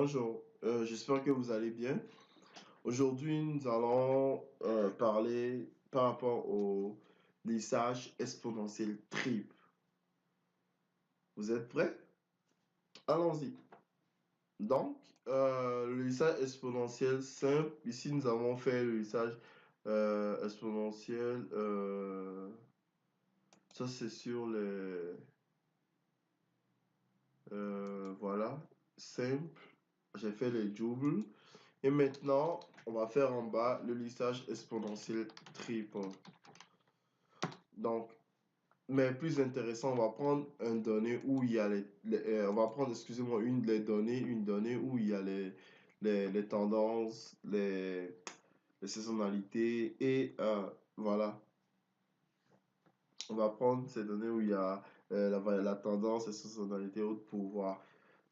Bonjour, j'espère que vous allez bien. Aujourd'hui, nous allons parler par rapport au lissage exponentiel triple. Vous êtes prêts? Allons-y. Donc, le lissage exponentiel simple, ici nous avons fait le lissage exponentiel, ça c'est sur les, voilà, simple, j'ai fait les doubles. Et maintenant, on va faire en bas le lissage exponentiel triple. Donc, mais plus intéressant, on va prendre un donné où il y a on va prendre, excusez-moi, une donnée où il y a les tendances, les saisonnalités et voilà. On va prendre ces données où il y a la tendance, les saisonnalités autres pour voir.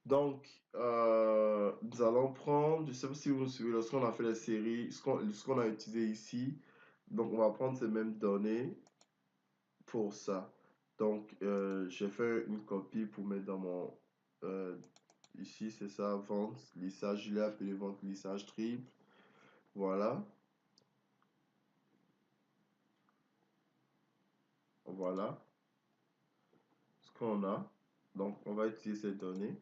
Donc, nous allons prendre, je ne sais pas si vous me suivez, lorsqu'on a fait la série, ce qu'on a utilisé ici, donc on va prendre ces mêmes données pour ça. Donc, j'ai fait une copie pour mettre dans mon, ici c'est ça, vente, lissage, je l'ai appelé vente, lissage triple, voilà, voilà, ce qu'on a. Donc, on va utiliser ces données.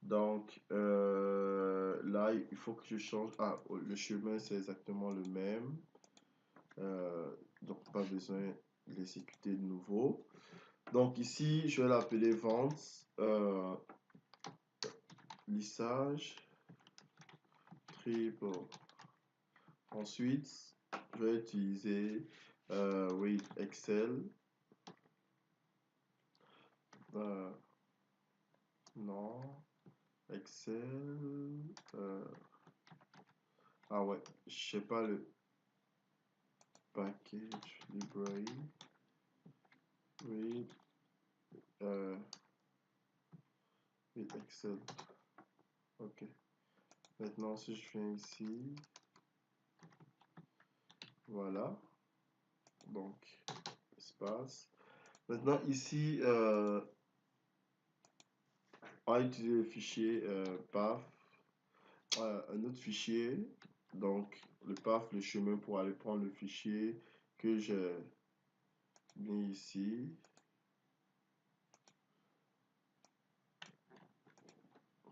Donc, là, il faut que je change. Ah, le chemin, c'est exactement le même. Donc, pas besoin de l'exécuter de nouveau. Donc, ici, je vais l'appeler vente, lissage, triple. Ensuite, je vais utiliser oui, Excel. Non, Excel. Ah ouais, je sais pas le package library. Oui, oui, Excel. Ok. Maintenant, si je viens ici, voilà. Donc, espace. Maintenant, ici, on va utiliser le fichier PAF, un autre fichier. Donc, le PAF, le chemin pour aller prendre le fichier que j'ai mis ici.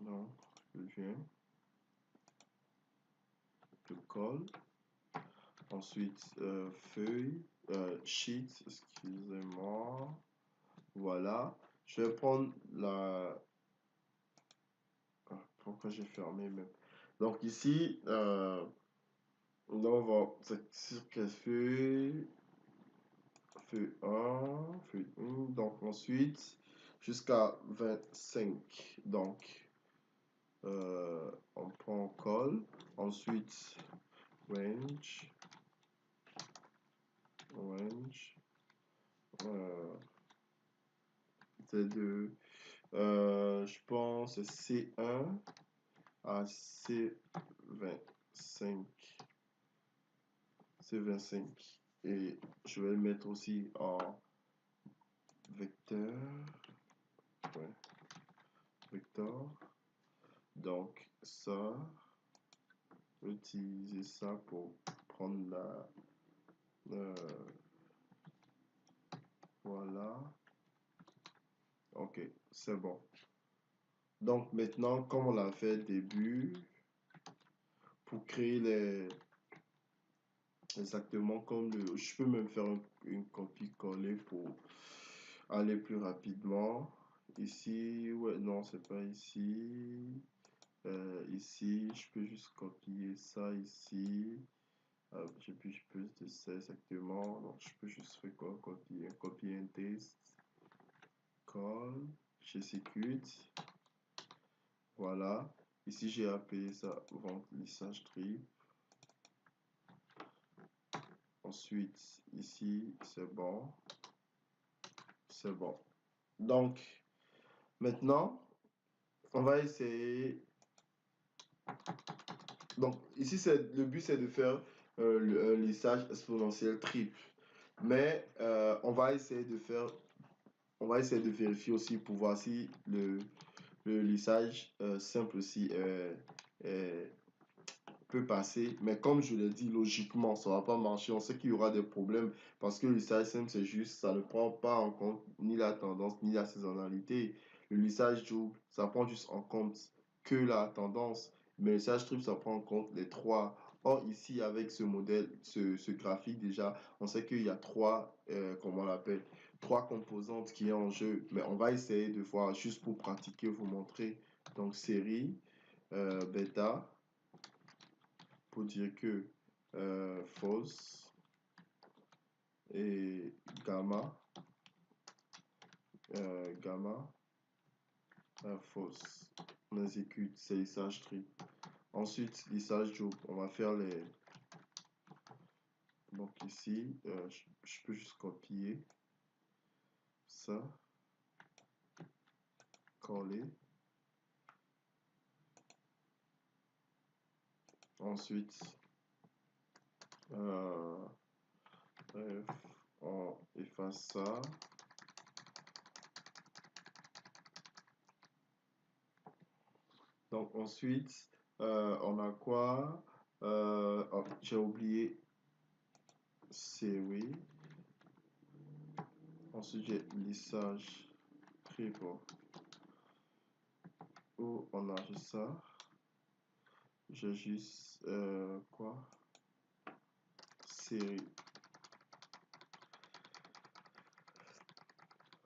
Donc, je viens, je colle. Ensuite, feuille, sheet, excusez-moi. Voilà. Je vais prendre la... Pourquoi j'ai fermé même? Donc ici, on va voir sur quelle feuille, feuille 1, feuille 1, donc ensuite jusqu'à 25. Donc on prend call, ensuite range, range, C2, je pense C1 à C25. C25. Et je vais le mettre aussi en vecteur. Ouais, vecteur. Donc, ça, utiliser ça pour prendre la. Voilà. Ok, c'est bon. Donc, maintenant, comme on l'a fait au début, pour créer les. Exactement comme le. Je peux même faire une copie-coller pour aller plus rapidement. Ici, ouais, non, c'est pas ici. Ici, je peux juste copier ça ici. J'ai plus de ça exactement. Donc, je peux juste faire quoi? Copier un test. Call. J'exécute. Voilà. Ici, j'ai appelé ça vente lissage trip. Ensuite, ici, c'est bon. C'est bon. Donc, maintenant, on va essayer. Donc, ici, le but, c'est de faire un lissage exponentiel triple. Mais on va essayer de vérifier aussi pour voir si le lissage simple aussi peut passer, mais comme je l'ai dit, logiquement, ça va pas marcher. On sait qu'il y aura des problèmes parce que le lissage simple, c'est juste, ça ne prend pas en compte ni la tendance ni la saisonnalité. Le lissage double, ça prend juste en compte que la tendance, mais le lissage triple, ça prend en compte les trois. Or, ici, avec ce modèle, ce graphique, déjà, on sait qu'il y a trois, comment on l'appelle, trois composantes qui est en jeu, mais on va essayer de voir juste pour pratiquer, vous montrer. Donc, série, bêta, pour dire que false et gamma, gamma, false. On exécute, c'est lissage triple. Ensuite, lissage double, on va faire les... Donc ici, je peux juste copier ça, coller. Ensuite, bref, on efface ça. Donc ensuite, on a quoi? Oh, j'ai oublié série. Ensuite, j'ai lissage triple. Où on a juste ça. J'ai juste quoi? Série.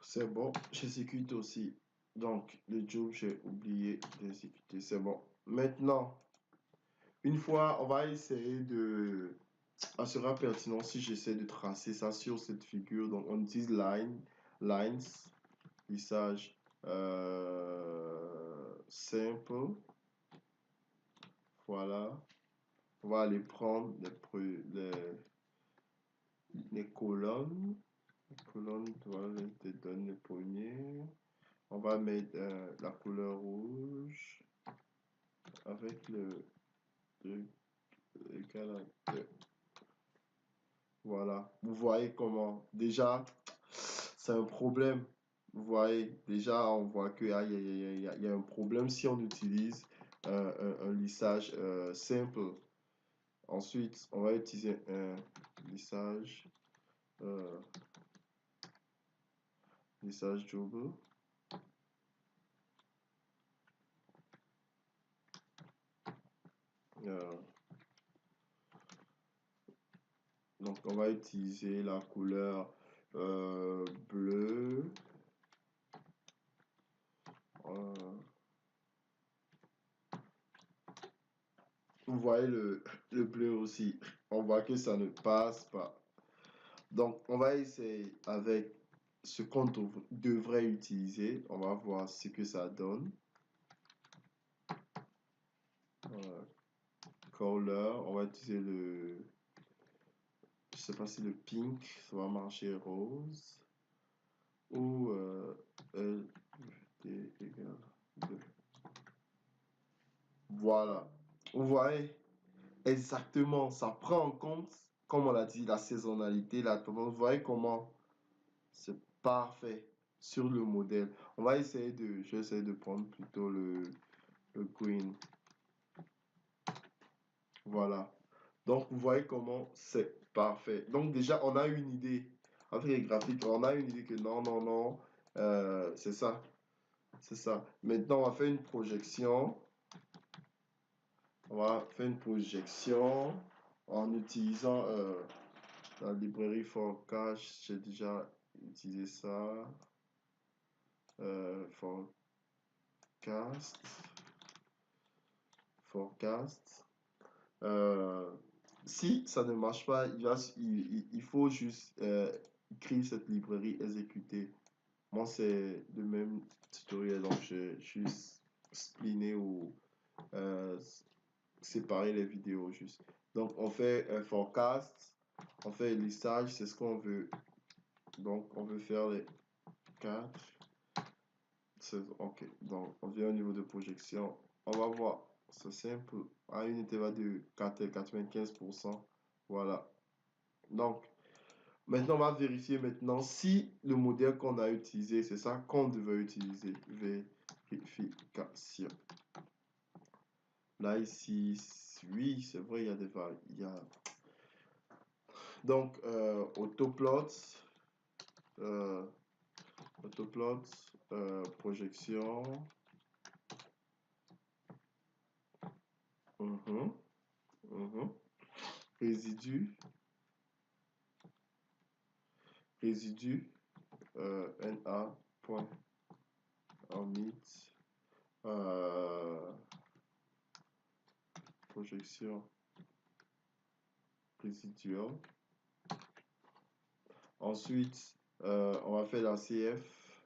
C'est bon, j'exécute aussi. Donc, le job, j'ai oublié d'exécuter. C'est bon. Maintenant, une fois, on va essayer de... Ça sera pertinent si j'essaie de tracer ça sur cette figure. Donc, on utilise lines, lissage simple. Voilà. On va aller prendre les colonnes. Les colonnes doivent être données le premier. On va mettre la couleur rouge avec le caractère. Voilà. Vous voyez comment, déjà, c'est un problème. Vous voyez, déjà, on voit qu'il y a un problème si on utilise un lissage simple. Ensuite, on va utiliser un lissage, lissage double. Donc, on va utiliser la couleur bleu. Vous voyez le bleu aussi. On voit que ça ne passe pas. Donc, on va essayer avec ce qu'on devrait utiliser. On va voir ce que ça donne. Color, on va utiliser le... Je sais pas si le pink, ça va marcher rose. Ou LD égale 2. Voilà. Vous voyez exactement, ça prend en compte, comme on l'a dit, la saisonnalité, la tendance. Vous voyez comment c'est parfait sur le modèle. On va essayer de, je vais essayer de prendre plutôt le green. Voilà. Donc, vous voyez comment c'est parfait. Donc, déjà, on a une idée. Avec les graphiques, on a une idée que non, non, non, c'est ça. C'est ça. Maintenant, on va faire une projection. On va faire une projection en utilisant la librairie Forecast. J'ai déjà utilisé ça. Forecast. Si ça ne marche pas, il faut juste écrire cette librairie exécuter. Moi, c'est le même tutoriel, donc j'ai juste spliné ou séparer les vidéos juste. Donc, on fait un forecast, on fait un lissage, c'est ce qu'on veut. Donc, on veut faire les 4. Ok, donc on vient au niveau de projection. On va voir, c'est simple, à une intervalle de 95%. Voilà. Donc, maintenant, on va vérifier maintenant si le modèle qu'on a utilisé, c'est ça qu'on devait utiliser. vérification. Là, ici, oui, c'est vrai, il y a des variables. Donc, autoplot, projection. Résidu. NA point emit projection résiduelle. Ensuite, on va faire l'ACF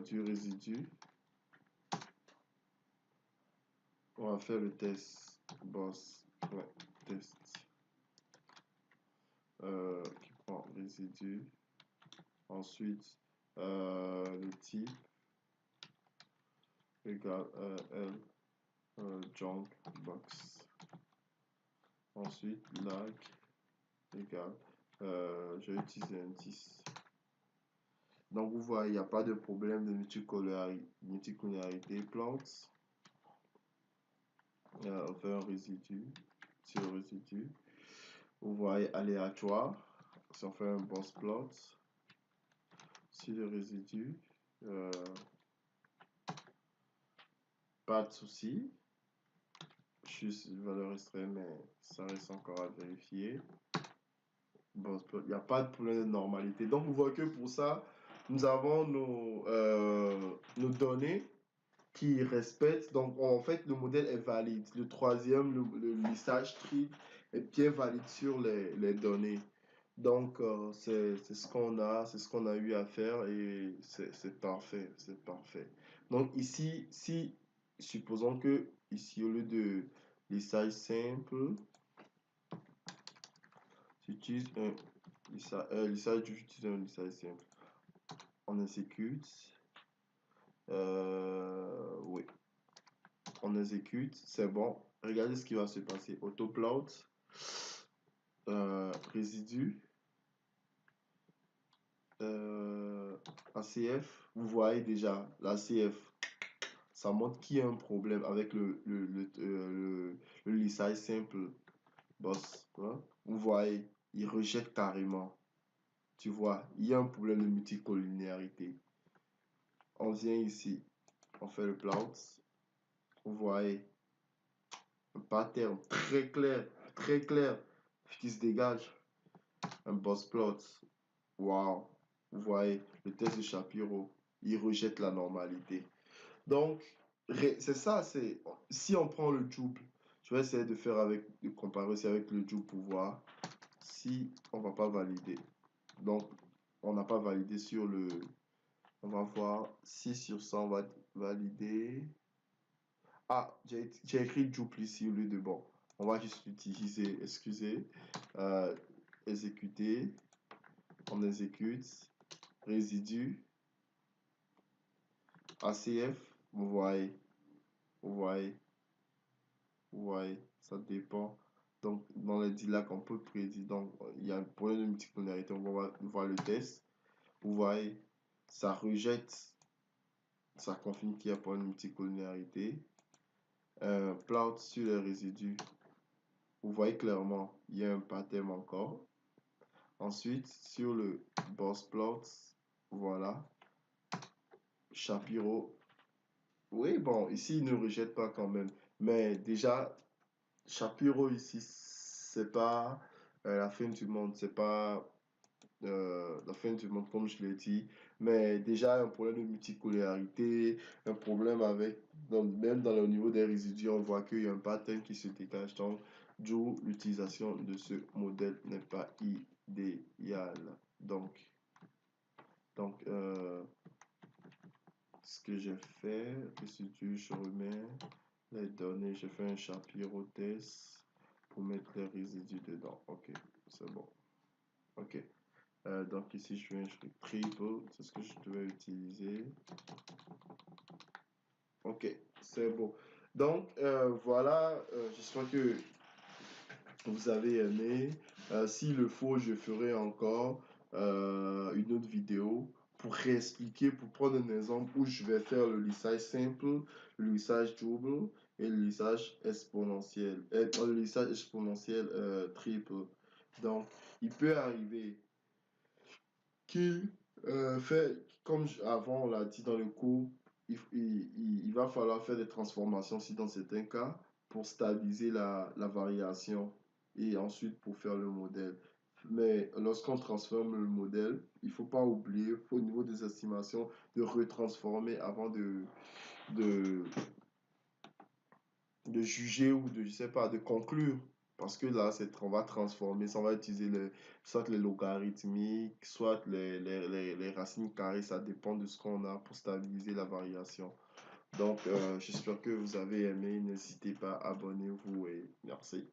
du résidu. On va faire le test boss test qui prend résidu. Ensuite, le type égale L junk box. Ensuite, lag égale je vais utiliser un 10. Donc vous voyez, il n'y a pas de problème de multicolorité. Plot, on fait un résidu sur le résidu. Vous voyez aléatoire, si on fait un boss plot sur le résidu, pas de souci. Juste valeur extrême, mais ça reste encore à vérifier. Bon, il n'y a pas de problème de normalité. Donc, vous voyez que pour ça, nous avons nos données qui respectent. Donc, en fait, le modèle est valide. Le troisième, le lissage tree est bien valide sur les données. Donc, c'est ce qu'on a eu à faire et c'est parfait. C'est parfait. Donc, ici, supposons que ici, au lieu de lissage simple, j'utilise un lissage, j'utilise un lissage simple. On exécute. Oui. On exécute, c'est bon. Regardez ce qui va se passer. Autoplot, résidu, ACF. Vous voyez déjà l'ACF. Ça montre qu'il y a un problème avec le lissage simple. Boss, hein? Vous voyez, il rejette carrément. Tu vois, il y a un problème de multicollinéarité. On vient ici, on fait le plot. Vous voyez, un pattern très clair qui se dégage. Un boss plot. Wow. Vous voyez, le test de Shapiro, il rejette la normalité. Donc, c'est ça, si on prend le double, je vais essayer de comparer aussi avec le double pour voir si on va pas valider. Donc, on n'a pas validé sur on va voir 6 sur 100 va valider. Ah, j'ai écrit double ici au lieu de bon. On va juste l'utiliser, excusez. Exécuter. On exécute. Résidu. ACF. Vous voyez, ça dépend. Donc, dans les DILAC, on peut prédire. Donc, il y a un problème de multicollinéarité. On va voir le test. Vous voyez, ça rejette, ça confirme qu'il y a un problème de multicollinéarité. Plot sur les résidus. Vous voyez clairement, il y a un pattern encore. Ensuite, sur le boss plot, voilà. Shapiro. Oui, bon, ici, il ne rejette pas quand même. Mais déjà, Shapiro ici, c'est pas la fin du monde. C'est pas la fin du monde, comme je l'ai dit. Mais déjà, un problème de multicollinéarité, un problème avec, même dans le niveau des résidus, on voit qu'il y a un pattern qui se dégage. Donc, d'où l'utilisation de ce modèle n'est pas idéale. Donc ce que j'ai fait, résidus, je remets les données, je fais un Shapiro test pour mettre les résidus dedans. Ok, c'est bon. Ok. Donc ici, je fais un triple, c'est ce que je devais utiliser. Ok, c'est bon. Donc, voilà, j'espère que vous avez aimé. S'il le faut, je ferai encore une autre vidéo pour réexpliquer, pour prendre un exemple où je vais faire le lissage simple, le lissage double et le lissage exponentiel, triple. Donc, il peut arriver qu'il fait, comme avant on l'a dit dans le cours, il va falloir faire des transformations aussi dans certains cas pour stabiliser la variation et ensuite pour faire le modèle. Mais lorsqu'on transforme le modèle, il ne faut pas oublier, au niveau des estimations, de retransformer avant de, de juger ou de, je sais pas, de conclure. Parce que là, on va transformer, ça on va utiliser soit les logarithmiques, soit les racines carrées, ça dépend de ce qu'on a pour stabiliser la variation. Donc, j'espère que vous avez aimé. N'hésitez pas, abonnez-vous et merci.